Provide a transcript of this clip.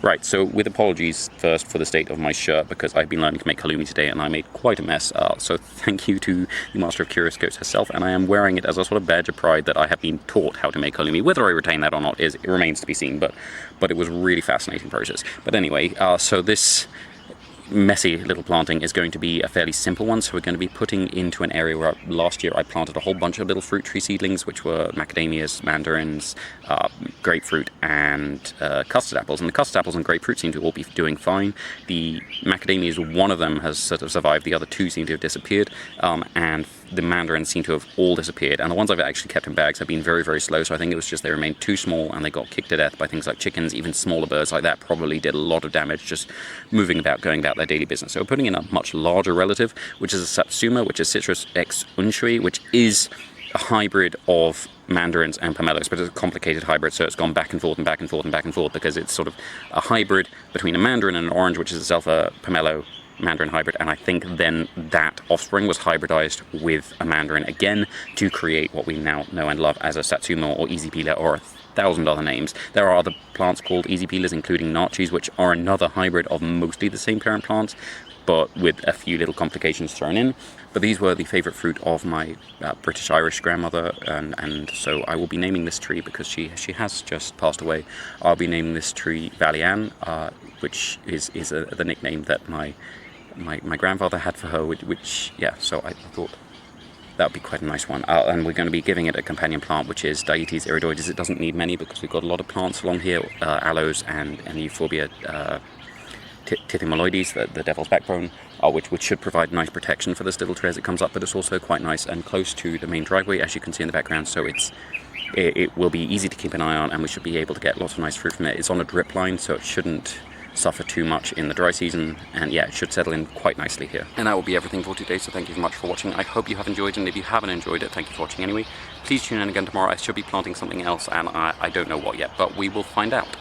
Right, so with apologies first for the state of my shirt, because I've been learning to make halloumi today and I made quite a mess, so thank you to the Master of Curious Goats herself, and I am wearing it as a sort of badge of pride that I have been taught how to make halloumi. Whether I retain that or not it remains to be seen, but it was a really fascinating process. But anyway, so this messy little planting is going to be a fairly simple one, so we're going to be putting into an area where last year I planted a whole bunch of little fruit tree seedlings, which were macadamias, mandarins, grapefruit and custard apples, and the custard apples and grapefruit seem to all be doing fine. The macadamias, one of them has sort of survived, the other two seem to have disappeared, and the mandarins seem to have all disappeared, and the ones I've actually kept in bags have been very, very slow, so I think it was just they remained too small and they got kicked to death by things like chickens. Even smaller birds like that probably did a lot of damage just moving about, going about their daily business. So we're putting in a much larger relative, which is a Satsuma, which is Citrus X unshiu, which is a hybrid of mandarins and pomelos, but it's a complicated hybrid, so it's gone back and forth and back and forth and back and forth, because it's sort of a hybrid between a mandarin and an orange, which is itself a pomelo mandarin hybrid, and I think then that offspring was hybridized with a mandarin again to create what we now know and love as a Satsuma or easy peeler or 1,000 other names. There are other plants called easy peelers, including Naartjies, which are another hybrid of mostly the same parent plants, but with a few little complications thrown in. But these were the favourite fruit of my British-Irish grandmother, and so I will be naming this tree, because she has just passed away. I'll be naming this tree Vallianne, which is the nickname that my grandfather had for her, which yeah, so I thought that would be quite a nice one. And we're going to be giving it a companion plant, which is Dietes iridoides. It doesn't need many because we've got a lot of plants along here, aloes and Euphorbia tithymaloides, the devil's backbone, which should provide nice protection for this little tree as it comes up, but it's also quite nice and close to the main driveway, as you can see in the background, so it will be easy to keep an eye on, and we should be able to get lots of nice fruit from it. It's on a drip line, so it shouldn't suffer too much in the dry season, and yeah, it should settle in quite nicely here. And that will be everything for today, so thank you very much for watching. I hope you have enjoyed, and if you haven't enjoyed it, thank you for watching anyway. Please tune in again tomorrow. I should be planting something else, and I don't know what yet, but we will find out.